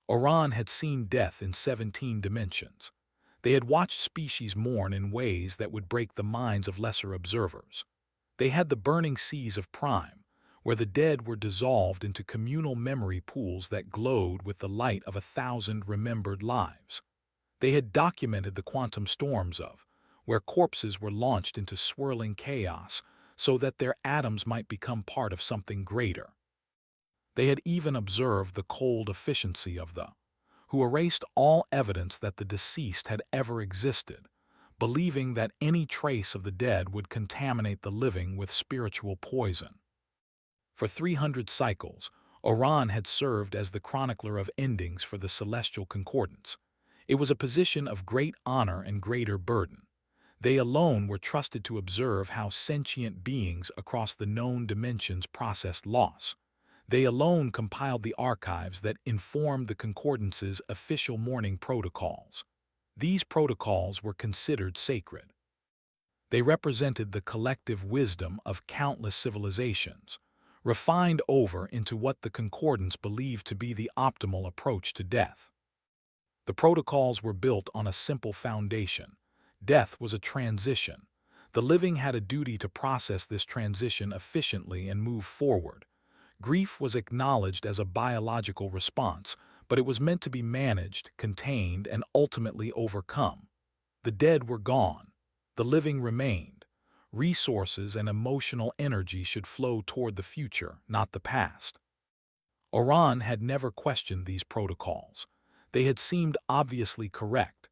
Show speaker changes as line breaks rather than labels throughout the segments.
Oran had seen death in 17 dimensions. They had watched species mourn in ways that would break the minds of lesser observers. They had the burning seas of Prime, where the dead were dissolved into communal memory pools that glowed with the light of 1,000 remembered lives. They had documented the quantum storms of, where corpses were launched into swirling chaos so that their atoms might become part of something greater. They had even observed the cold efficiency of the, who erased all evidence that the deceased had ever existed, believing that any trace of the dead would contaminate the living with spiritual poison. For 300 cycles, Oran had served as the chronicler of endings for the Celestial Concordance. It was a position of great honor and greater burden. They alone were trusted to observe how sentient beings across the known dimensions processed loss. They alone compiled the archives that informed the Concordance's official mourning protocols. These protocols were considered sacred. They represented the collective wisdom of countless civilizations, refined over into what the Concordance believed to be the optimal approach to death. The protocols were built on a simple foundation. Death was a transition. The living had a duty to process this transition efficiently and move forward. Grief was acknowledged as a biological response, but it was meant to be managed, contained, and ultimately overcome. The dead were gone. The living remained. Resources and emotional energy should flow toward the future, not the past. Oran had never questioned these protocols. They had seemed obviously correct.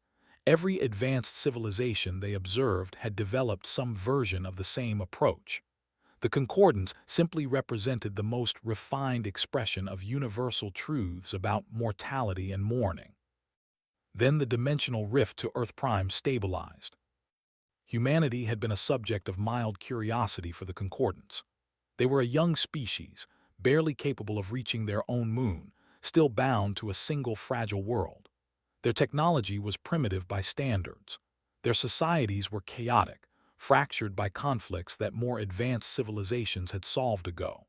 Every advanced civilization they observed had developed some version of the same approach. The Concordance simply represented the most refined expression of universal truths about mortality and mourning. Then the dimensional rift to Earth Prime stabilized. Humanity had been a subject of mild curiosity for the Concordance. They were a young species, barely capable of reaching their own moon, still bound to a single fragile world. Their technology was primitive by standards. Their societies were chaotic, fractured by conflicts that more advanced civilizations had solved ago.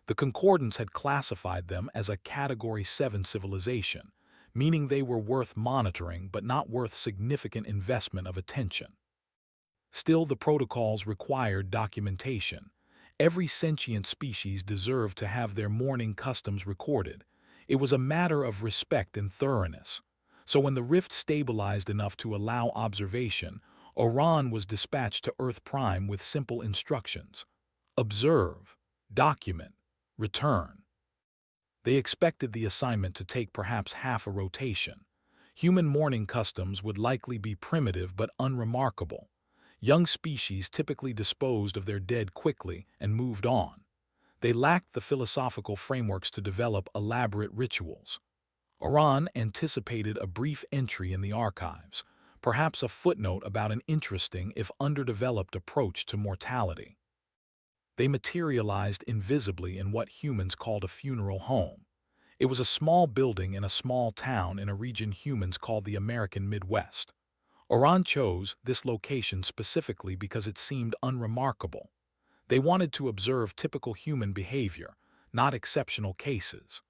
The Concordance had classified them as a Category 7 civilization, meaning they were worth monitoring but not worth significant investment of attention. Still, the protocols required documentation. Every sentient species deserved to have their mourning customs recorded. It was a matter of respect and thoroughness. So when the rift stabilized enough to allow observation, Oran was dispatched to Earth Prime with simple instructions: observe, document, return. They expected the assignment to take perhaps half a rotation. Human mourning customs would likely be primitive but unremarkable. Young species typically disposed of their dead quickly and moved on. They lacked the philosophical frameworks to develop elaborate rituals. Oran anticipated a brief entry in the archives, perhaps a footnote about an interesting, if underdeveloped, approach to mortality. They materialized invisibly in what humans called a funeral home. It was a small building in a small town in a region humans called the American Midwest. Oran chose this location specifically because it seemed unremarkable. They wanted to observe typical human behavior, not exceptional cases.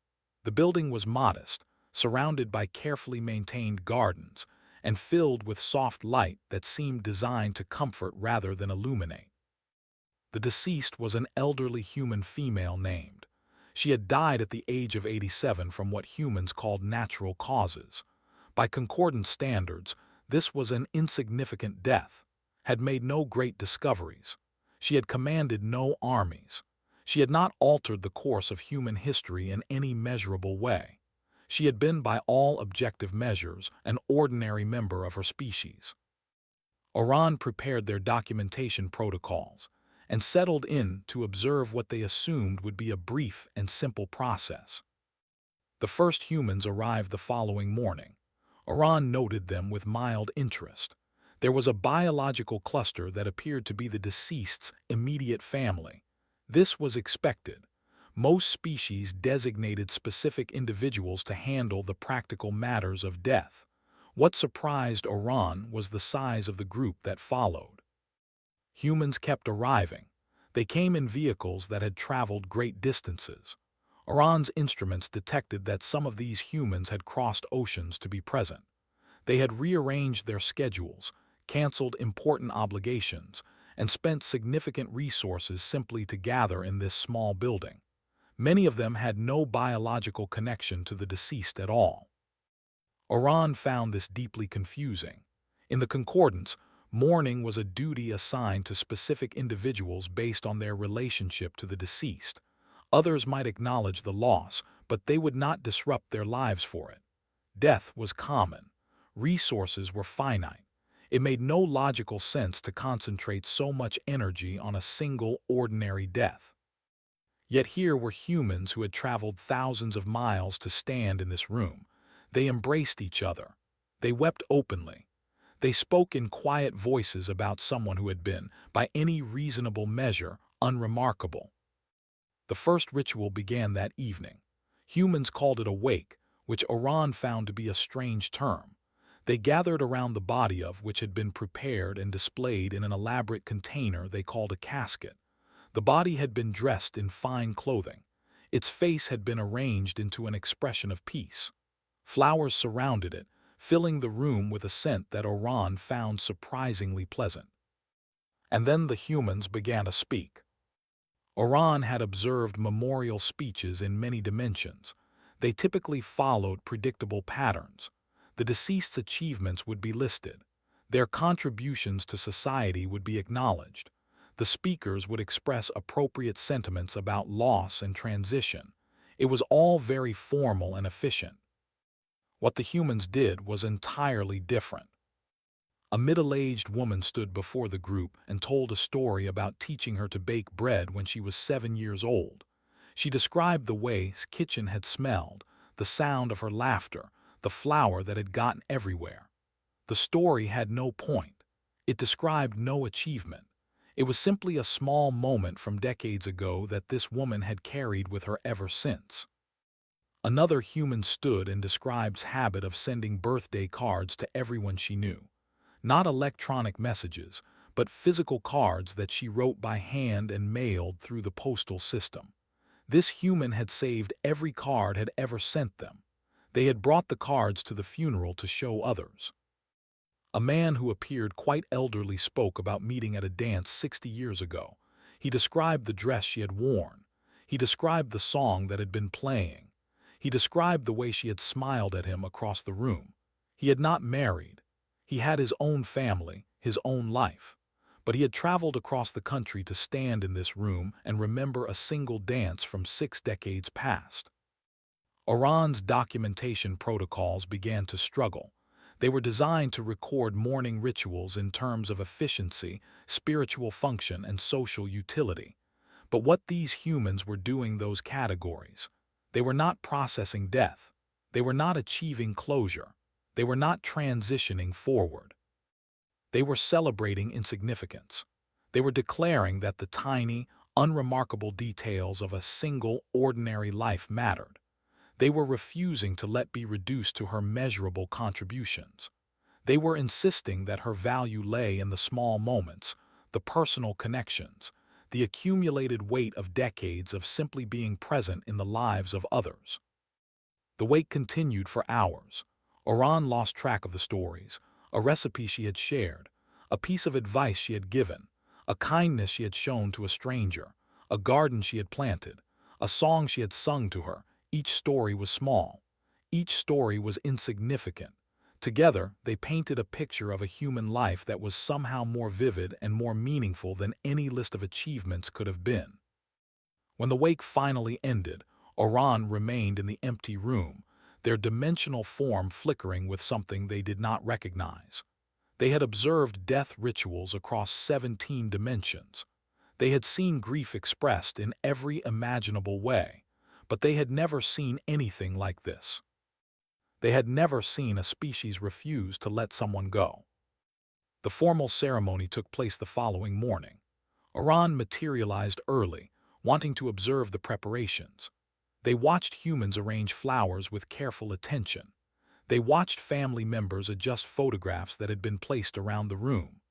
The building was modest, surrounded by carefully maintained gardens, and filled with soft light that seemed designed to comfort rather than illuminate. The deceased was an elderly human female named. She had died at the age of 87 from what humans called natural causes. By concordant standards, this was an insignificant death, had made no great discoveries. She had commanded no armies. She had not altered the course of human history in any measurable way. She had been, by all objective measures, an ordinary member of her species. Oran prepared their documentation protocols and settled in to observe what they assumed would be a brief and simple process. The first humans arrived the following morning. Oran noted them with mild interest. There was a biological cluster that appeared to be the deceased's immediate family. This was expected. Most species designated specific individuals to handle the practical matters of death. What surprised Oran was the size of the group that followed. Humans kept arriving. They came in vehicles that had traveled great distances. Oran's instruments detected that some of these humans had crossed oceans to be present. They had rearranged their schedules, canceled important obligations, and spent significant resources simply to gather in this small building. Many of them had no biological connection to the deceased at all. Oran found this deeply confusing. In the concordance, mourning was a duty assigned to specific individuals based on their relationship to the deceased. Others might acknowledge the loss, but they would not disrupt their lives for it. Death was common. Resources were finite. It made no logical sense to concentrate so much energy on a single, ordinary death. Yet here were humans who had traveled thousands of miles to stand in this room. They embraced each other. They wept openly. They spoke in quiet voices about someone who had been, by any reasonable measure, unremarkable. The first ritual began that evening. Humans called it a wake, which Oran found to be a strange term. They gathered around the body of which had been prepared and displayed in an elaborate container they called a casket. The body had been dressed in fine clothing. Its face had been arranged into an expression of peace. Flowers surrounded it, filling the room with a scent that Oran found surprisingly pleasant. And then the humans began to speak. Oran had observed memorial speeches in many dimensions. They typically followed predictable patterns. The deceased's achievements would be listed. Their contributions to society would be acknowledged. The speakers would express appropriate sentiments about loss and transition. It was all very formal and efficient. What the humans did was entirely different. A middle-aged woman stood before the group and told a story about teaching her to bake bread when she was 7 years old. She described the way his kitchen had smelled, the sound of her laughter, the flour that had gotten everywhere. The story had no point. It described no achievement. It was simply a small moment from decades ago that this woman had carried with her ever since. Another human stood and described his habit of sending birthday cards to everyone she knew. Not electronic messages, but physical cards that she wrote by hand and mailed through the postal system. This human had saved every card had ever sent them. They had brought the cards to the funeral to show others. A man who appeared quite elderly spoke about meeting at a dance 60 years ago. He described the dress she had worn. He described the song that had been playing. He described the way she had smiled at him across the room. He had not married. He had his own family, his own life. But he had traveled across the country to stand in this room and remember a single dance from 6 decades past. Oran's documentation protocols began to struggle. They were designed to record mourning rituals in terms of efficiency, spiritual function, and social utility. But what these humans were doing those categories? They were not processing death. They were not achieving closure. They were not transitioning forward. They were celebrating insignificance. They were declaring that the tiny, unremarkable details of a single, ordinary life mattered. They were refusing to let be reduced to her measurable contributions. They were insisting that her value lay in the small moments, the personal connections, the accumulated weight of decades of simply being present in the lives of others. The wait continued for hours. Oran lost track of the stories, a recipe she had shared, a piece of advice she had given, a kindness she had shown to a stranger, a garden she had planted, a song she had sung to her. Each story was small. Each story was insignificant. Together, they painted a picture of a human life that was somehow more vivid and more meaningful than any list of achievements could have been. When the wake finally ended, Oran remained in the empty room, their dimensional form flickering with something they did not recognize. They had observed death rituals across 17 dimensions. They had seen grief expressed in every imaginable way, but they had never seen anything like this. They had never seen a species refuse to let someone go. The formal ceremony took place the following morning. Oran materialized early, wanting to observe the preparations. They watched humans arrange flowers with careful attention. They watched family members adjust photographs that had been placed around the room.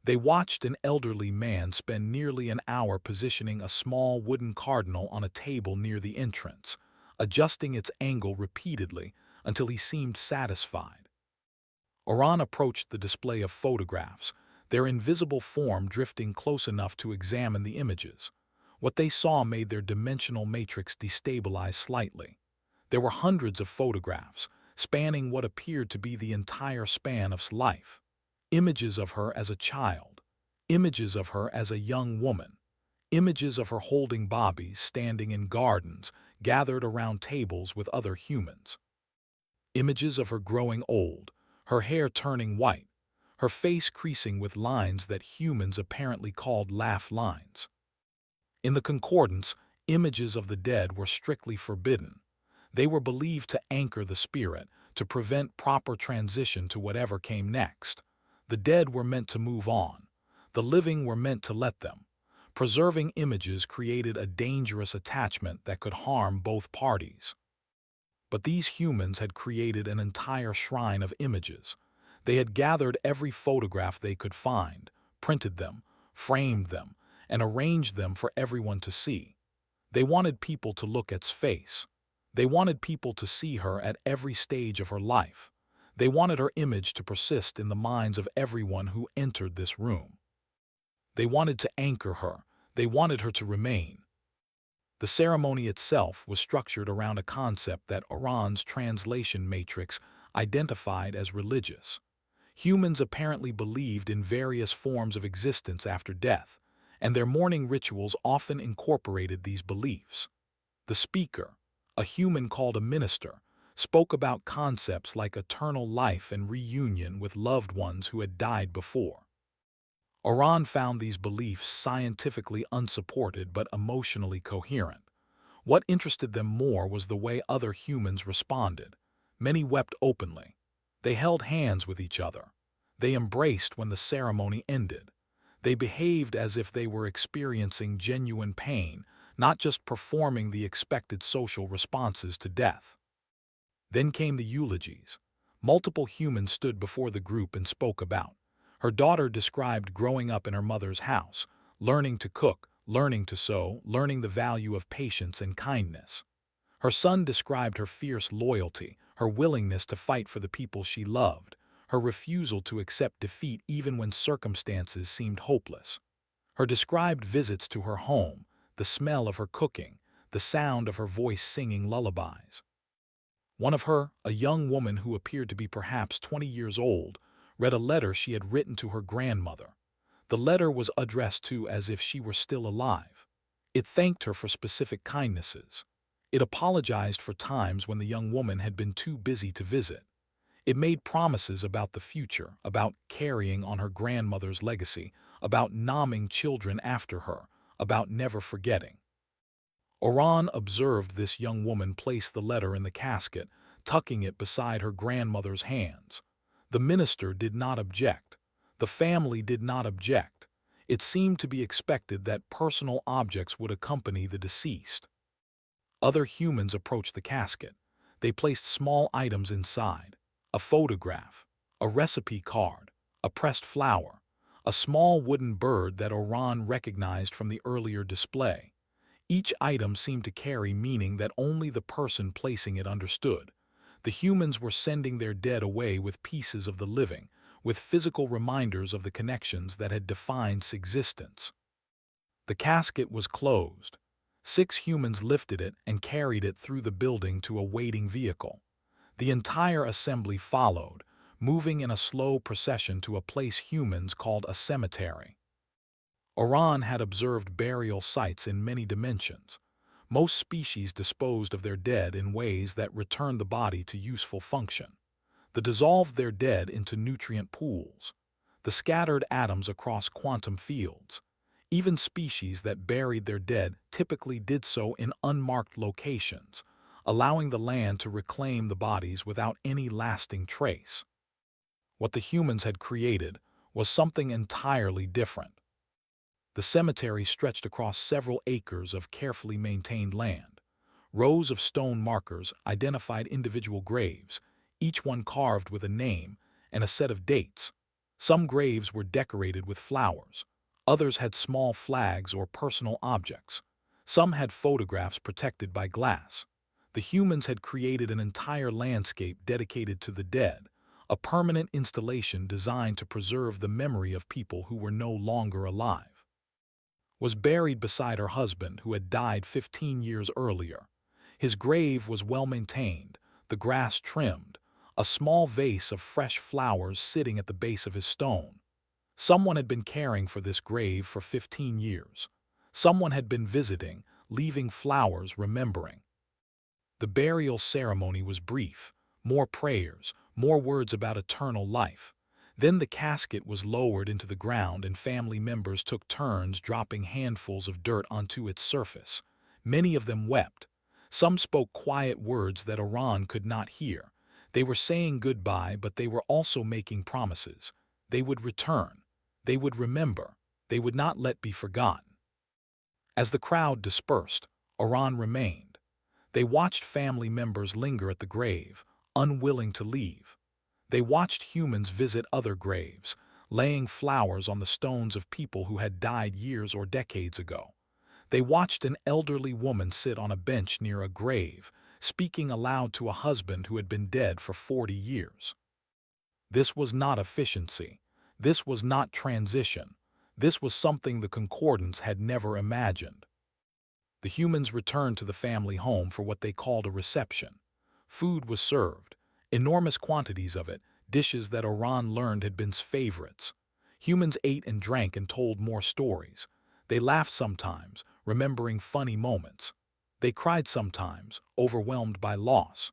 They watched an elderly man spend nearly an hour positioning a small wooden cardinal on a table near the entrance, adjusting its angle repeatedly until he seemed satisfied. Oran approached the display of photographs, their invisible form drifting close enough to examine the images. What they saw made their dimensional matrix destabilize slightly. There were hundreds of photographs, spanning what appeared to be the entire span of life. Images of her as a child, images of her as a young woman, images of her holding bobbies, standing in gardens, gathered around tables with other humans. Images of her growing old, her hair turning white, her face creasing with lines that humans apparently called laugh lines. In the concordance, images of the dead were strictly forbidden. They were believed to anchor the spirit, to prevent proper transition to whatever came next. The dead were meant to move on. The living were meant to let them. Preserving images created a dangerous attachment that could harm both parties. But these humans had created an entire shrine of images. They had gathered every photograph they could find, printed them, framed them, and arranged them for everyone to see. They wanted people to look at Space face. They wanted people to see her at every stage of her life. They wanted her image to persist in the minds of everyone who entered this room. They wanted to anchor her. They wanted her to remain. The ceremony itself was structured around a concept that Oran's translation matrix identified as religious. Humans apparently believed in various forms of existence after death, and their mourning rituals often incorporated these beliefs. The speaker, a human called a minister, spoke about concepts like eternal life and reunion with loved ones who had died before. Oran found these beliefs scientifically unsupported but emotionally coherent. What interested them more was the way other humans responded. Many wept openly. They held hands with each other. They embraced when the ceremony ended. They behaved as if they were experiencing genuine pain, not just performing the expected social responses to death. Then came the eulogies. Multiple humans stood before the group and spoke about. Her daughter described growing up in her mother's house, learning to cook, learning to sew, learning the value of patience and kindness. Her son described her fierce loyalty, her willingness to fight for the people she loved, her refusal to accept defeat even when circumstances seemed hopeless. Her described visits to her home, the smell of her cooking, the sound of her voice singing lullabies. One of her, a young woman who appeared to be perhaps 20 years old, read a letter she had written to her grandmother. The letter was addressed to as if she were still alive. It thanked her for specific kindnesses. It apologized for times when the young woman had been too busy to visit. It made promises about the future, about carrying on her grandmother's legacy, about naming children after her, about never forgetting. Oran observed this young woman place the letter in the casket, tucking it beside her grandmother's hands. The minister did not object. The family did not object. It seemed to be expected that personal objects would accompany the deceased. Other humans approached the casket. They placed small items inside: a photograph, a recipe card, a pressed flower, a small wooden bird that Oran recognized from the earlier display. Each item seemed to carry meaning that only the person placing it understood. The humans were sending their dead away with pieces of the living, with physical reminders of the connections that had defined its existence. The casket was closed. 6 humans lifted it and carried it through the building to a waiting vehicle. The entire assembly followed, moving in a slow procession to a place humans called a cemetery. Oran had observed burial sites in many dimensions. Most species disposed of their dead in ways that returned the body to useful function. They dissolved their dead into nutrient pools. They scattered atoms across quantum fields. Even species that buried their dead typically did so in unmarked locations, allowing the land to reclaim the bodies without any lasting trace. What the humans had created was something entirely different. The cemetery stretched across several acres of carefully maintained land. Rows of stone markers identified individual graves, each one carved with a name and a set of dates. Some graves were decorated with flowers. Others had small flags or personal objects. Some had photographs protected by glass. The humans had created an entire landscape dedicated to the dead, a permanent installation designed to preserve the memory of people who were no longer alive. Was buried beside her husband, who had died 15 years earlier. His grave was well maintained, the grass trimmed, a small vase of fresh flowers sitting at the base of his stone. Someone had been caring for this grave for 15 years. Someone had been visiting, leaving flowers, remembering. The burial ceremony was brief, more prayers, more words about eternal life. Then the casket was lowered into the ground and family members took turns dropping handfuls of dirt onto its surface. Many of them wept. Some spoke quiet words that Iran could not hear. They were saying goodbye, but they were also making promises. They would return. They would remember. They would not let be forgotten. As the crowd dispersed, Iran remained. They watched family members linger at the grave, unwilling to leave. They watched humans visit other graves, laying flowers on the stones of people who had died years or decades ago. They watched an elderly woman sit on a bench near a grave, speaking aloud to a husband who had been dead for 40 years. This was not efficiency. This was not transition. This was something the Concordance had never imagined. The humans returned to the family home for what they called a reception. Food was served, enormous quantities of it, dishes that Iran learned had been favorites. Humans ate and drank and told more stories. They laughed sometimes, remembering funny moments. They cried sometimes, overwhelmed by loss.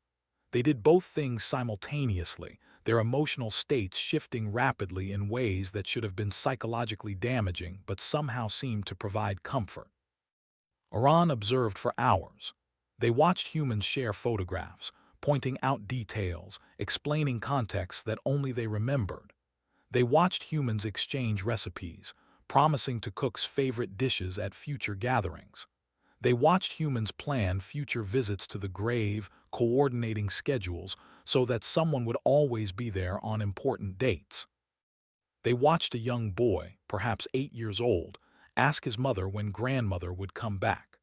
They did both things simultaneously, their emotional states shifting rapidly in ways that should have been psychologically damaging but somehow seemed to provide comfort. Iran observed for hours. They watched humans share photographs, pointing out details, explaining contexts that only they remembered. They watched humans exchange recipes, promising to cook's favorite dishes at future gatherings. They watched humans plan future visits to the grave, coordinating schedules so that someone would always be there on important dates. They watched a young boy, perhaps 8 years old, ask his mother when grandmother would come back.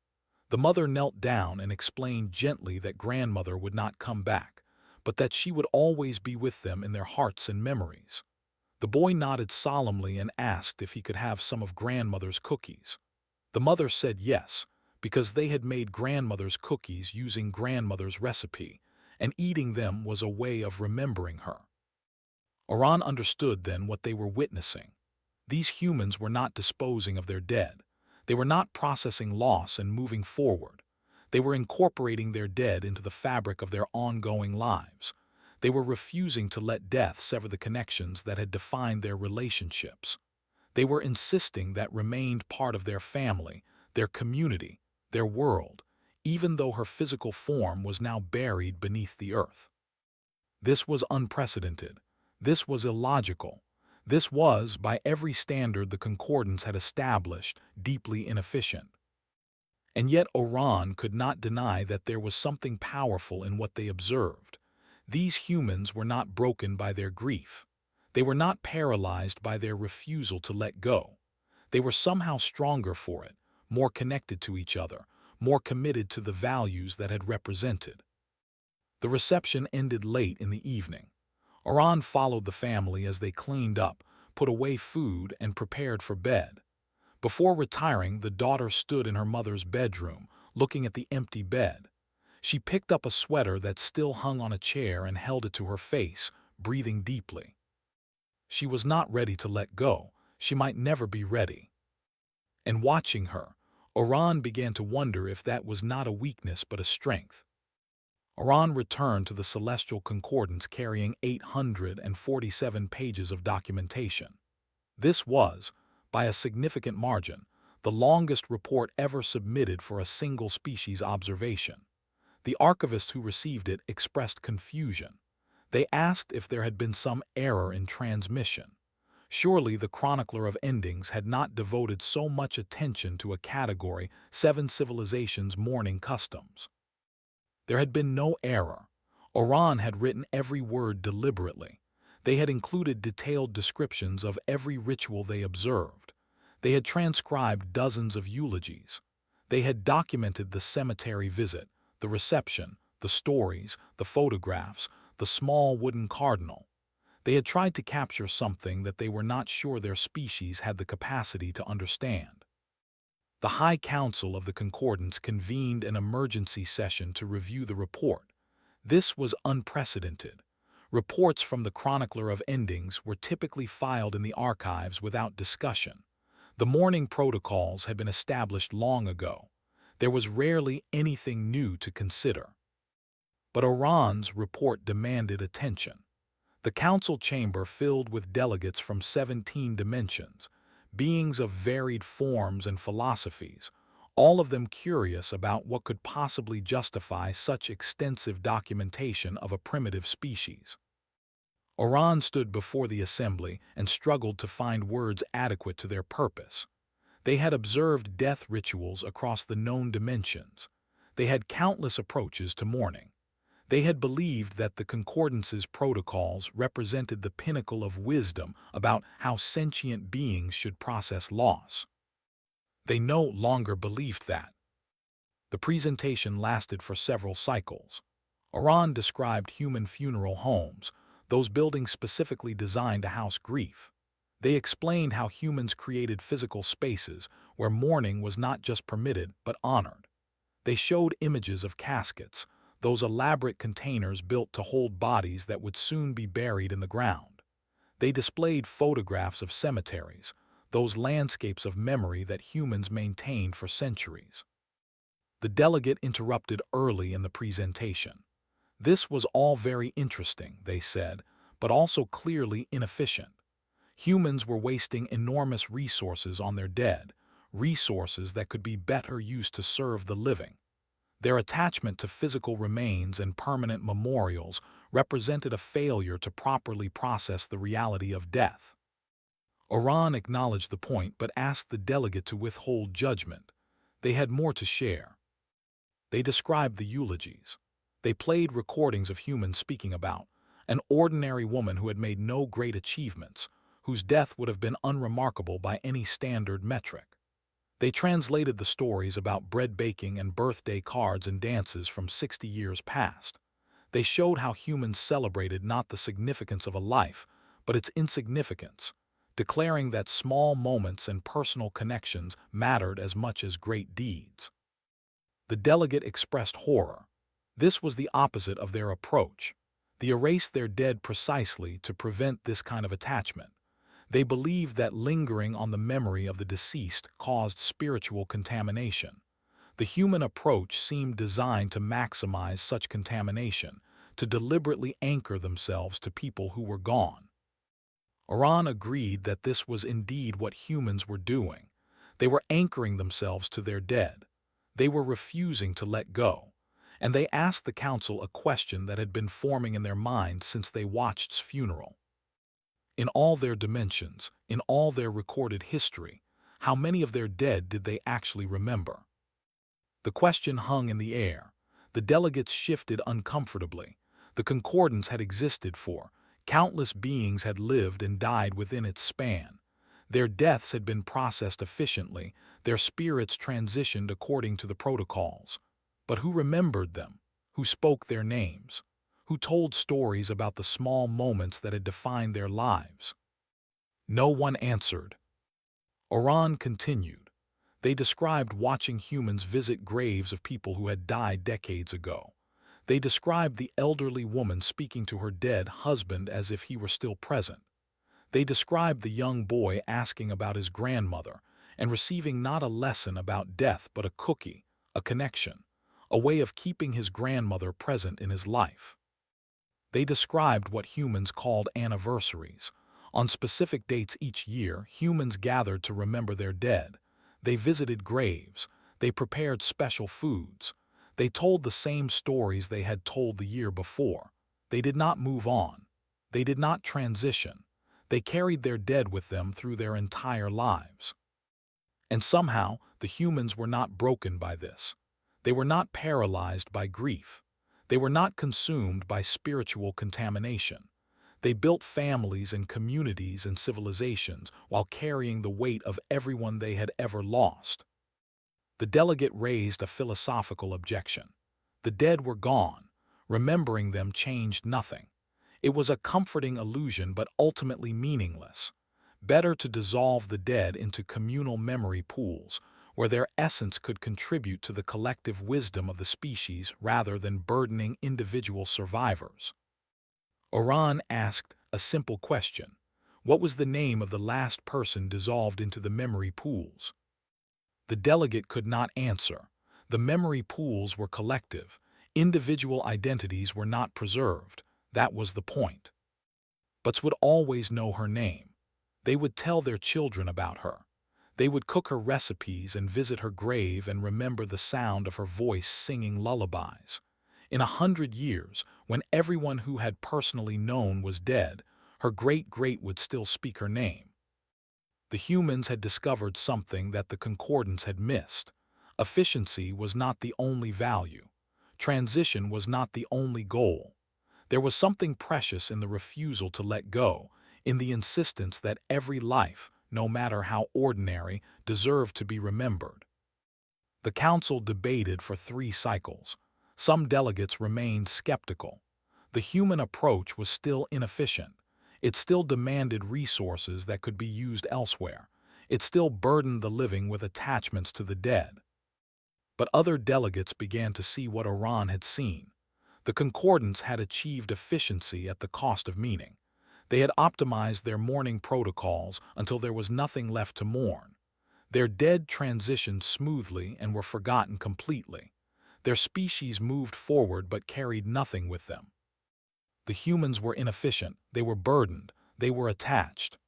The mother knelt down and explained gently that grandmother would not come back, but that she would always be with them in their hearts and memories. The boy nodded solemnly and asked if he could have some of grandmother's cookies. The mother said yes, because they had made grandmother's cookies using grandmother's recipe, and eating them was a way of remembering her. Iran understood then what they were witnessing. These humans were not disposing of their dead. They were not processing loss and moving forward. They were incorporating their dead into the fabric of their ongoing lives. They were refusing to let death sever the connections that had defined their relationships. They were insisting that remained part of their family, their community, their world, even though her physical form was now buried beneath the earth. This was unprecedented. This was illogical. This was, by every standard the Concordance had established, deeply inefficient. And yet Iran could not deny that there was something powerful in what they observed. These humans were not broken by their grief. They were not paralyzed by their refusal to let go. They were somehow stronger for it, more connected to each other, more committed to the values that had represented. The reception ended late in the evening. Iran followed the family as they cleaned up, put away food, and prepared for bed. Before retiring, the daughter stood in her mother's bedroom, looking at the empty bed. She picked up a sweater that still hung on a chair and held it to her face, breathing deeply. She was not ready to let go. She might never be ready. And watching her, Iran began to wonder if that was not a weakness but a strength. Iran returned to the Celestial Concordance carrying 847 pages of documentation. This was, by a significant margin, the longest report ever submitted for a single species observation. The archivist who received it expressed confusion. They asked if there had been some error in transmission. Surely the chronicler of endings had not devoted so much attention to a category 7 civilizations' mourning customs. There had been no error. Iran had written every word deliberately. They had included detailed descriptions of every ritual they observed. They had transcribed dozens of eulogies. They had documented the cemetery visit, the reception, the stories, the photographs, the small wooden cardinal. They had tried to capture something that they were not sure their species had the capacity to understand. The High Council of the Concordance convened an emergency session to review the report. This was unprecedented. Reports from the Chronicler of Endings were typically filed in the archives without discussion. The mourning protocols had been established long ago. There was rarely anything new to consider. But Oran's report demanded attention. The council chamber filled with delegates from 17 dimensions, beings of varied forms and philosophies, all of them curious about what could possibly justify such extensive documentation of a primitive species. Oran stood before the assembly and struggled to find words adequate to their purpose. They had observed death rituals across the known dimensions. They had countless approaches to mourning. They had believed that the Concordance's protocols represented the pinnacle of wisdom about how sentient beings should process loss. They no longer believed that. The presentation lasted for several cycles. Oran described human funeral homes, those buildings specifically designed to house grief. They explained how humans created physical spaces where mourning was not just permitted but honored. They showed images of caskets, those elaborate containers built to hold bodies that would soon be buried in the ground. They displayed photographs of cemeteries, those landscapes of memory that humans maintained for centuries. The delegate interrupted early in the presentation. This was all very interesting, they said, but also clearly inefficient. Humans were wasting enormous resources on their dead, resources that could be better used to serve the living. Their attachment to physical remains and permanent memorials represented a failure to properly process the reality of death. Oran acknowledged the point but asked the delegate to withhold judgment. They had more to share. They described the eulogies. They played recordings of humans speaking about an ordinary woman who had made no great achievements, whose death would have been unremarkable by any standard metric. They translated the stories about bread baking and birthday cards and dances from 60 years past. They showed how humans celebrated not the significance of a life, but its insignificance, declaring that small moments and personal connections mattered as much as great deeds. The delegate expressed horror. This was the opposite of their approach. They erased their dead precisely to prevent this kind of attachment. They believed that lingering on the memory of the deceased caused spiritual contamination. The human approach seemed designed to maximize such contamination, to deliberately anchor themselves to people who were gone. Oran agreed that this was indeed what humans were doing. They were anchoring themselves to their dead. They were refusing to let go. And they asked the council a question that had been forming in their minds since they watched its funeral. In all their dimensions, in all their recorded history, how many of their dead did they actually remember? The question hung in the air. The delegates shifted uncomfortably. The concordance had existed for countless beings had lived and died within its span. Their deaths had been processed efficiently, their spirits transitioned according to the protocols. But who remembered them? Who spoke their names? Who told stories about the small moments that had defined their lives? No one answered. Oran continued. They described watching humans visit graves of people who had died decades ago. They described the elderly woman speaking to her dead husband as if he were still present. They described the young boy asking about his grandmother and receiving not a lesson about death but a cookie, a connection, a way of keeping his grandmother present in his life. They described what humans called anniversaries. On specific dates each year, humans gathered to remember their dead. They visited graves. They prepared special foods. They told the same stories they had told the year before. They did not move on. They did not transition. They carried their dead with them through their entire lives. And somehow, the humans were not broken by this. They were not paralyzed by grief. They were not consumed by spiritual contamination. They built families and communities and civilizations while carrying the weight of everyone they had ever lost. The delegate raised a philosophical objection. The dead were gone. Remembering them changed nothing. It was a comforting illusion but ultimately meaningless. Better to dissolve the dead into communal memory pools, where their essence could contribute to the collective wisdom of the species rather than burdening individual survivors. Oran asked a simple question. What was the name of the last person dissolved into the memory pools? The delegate could not answer. The memory pools were collective. Individual identities were not preserved. That was the point. But would always know her name. They would tell their children about her. They would cook her recipes and visit her grave and remember the sound of her voice singing lullabies. In 100 years, when everyone who had personally known was dead, her great-great would still speak her name. The humans had discovered something that the concordance had missed. Efficiency was not the only value. Transition was not the only goal. There was something precious in the refusal to let go, in the insistence that every life, no matter how ordinary, deserved to be remembered. The council debated for 3 cycles. Some delegates remained skeptical. The human approach was still inefficient. It still demanded resources that could be used elsewhere. It still burdened the living with attachments to the dead. But other delegates began to see what Iran had seen. The concordance had achieved efficiency at the cost of meaning. They had optimized their mourning protocols until there was nothing left to mourn. Their dead transitioned smoothly and were forgotten completely. Their species moved forward but carried nothing with them. The humans were inefficient, they were burdened, they were attached.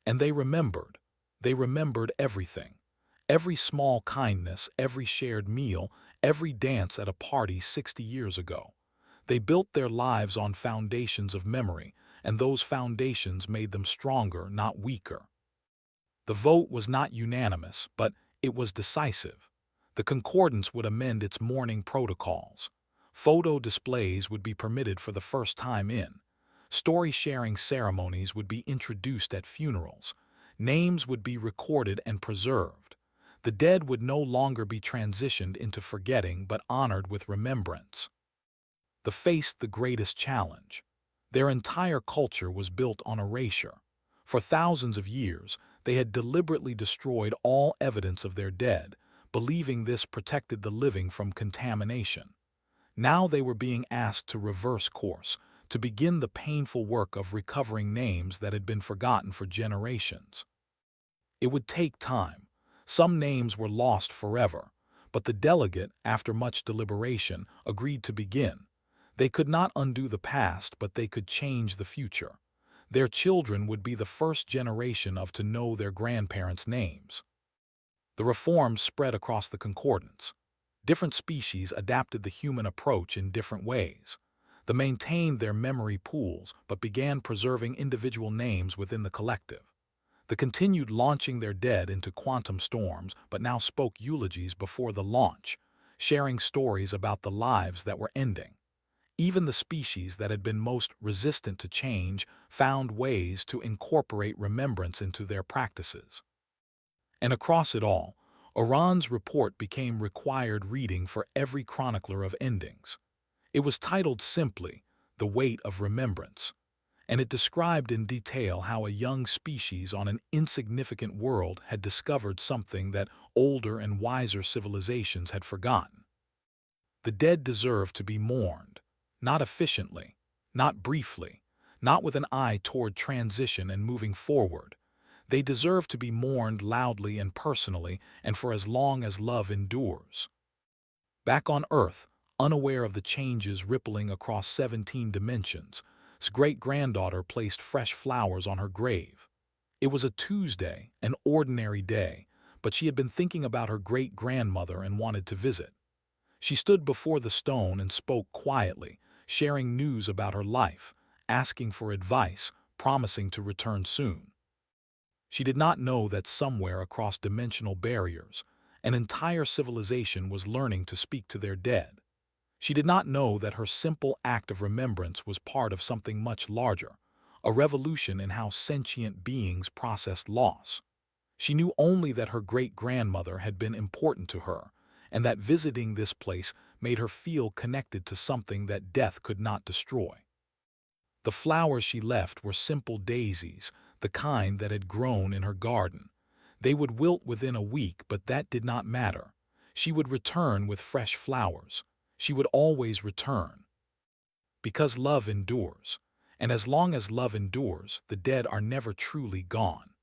And they remembered. They remembered everything. Every small kindness, every shared meal, every dance at a party 60 years ago. They built their lives on foundations of memory, and those foundations made them stronger, not weaker. The vote was not unanimous, but it was decisive. The concordance would amend its mourning protocols. Photo displays would be permitted for the first time in. Story-sharing ceremonies would be introduced at funerals. Names would be recorded and preserved. The dead would no longer be transitioned into forgetting but honored with remembrance. They faced the greatest challenge. Their entire culture was built on erasure. For thousands of years, they had deliberately destroyed all evidence of their dead, believing this protected the living from contamination. Now they were being asked to reverse course, to begin the painful work of recovering names that had been forgotten for generations. It would take time. Some names were lost forever, but the delegate, after much deliberation, agreed to begin. They could not undo the past, but they could change the future. Their children would be the first generation to know their grandparents' names. The reforms spread across the concordance. Different species adapted the human approach in different ways. They maintained their memory pools, but began preserving individual names within the collective. They continued launching their dead into quantum storms, but now spoke eulogies before the launch, sharing stories about the lives that were ending. Even the species that had been most resistant to change found ways to incorporate remembrance into their practices. And across it all, Oran's report became required reading for every chronicler of endings. It was titled simply, The Weight of Remembrance, and it described in detail how a young species on an insignificant world had discovered something that older and wiser civilizations had forgotten. The dead deserved to be mourned, not efficiently, not briefly, not with an eye toward transition and moving forward. They deserve to be mourned loudly and personally and for as long as love endures. Back on Earth, unaware of the changes rippling across 17 dimensions, his great-granddaughter placed fresh flowers on her grave. It was a Tuesday, an ordinary day, but she had been thinking about her great-grandmother and wanted to visit. She stood before the stone and spoke quietly, sharing news about her life, asking for advice, promising to return soon. She did not know that somewhere across dimensional barriers, an entire civilization was learning to speak to their dead. She did not know that her simple act of remembrance was part of something much larger, a revolution in how sentient beings processed loss. She knew only that her great-grandmother had been important to her, and that visiting this place made her feel connected to something that death could not destroy. The flowers she left were simple daisies, the kind that had grown in her garden. They would wilt within a week, but that did not matter. She would return with fresh flowers. She would always return. Because love endures. And as long as love endures, the dead are never truly gone.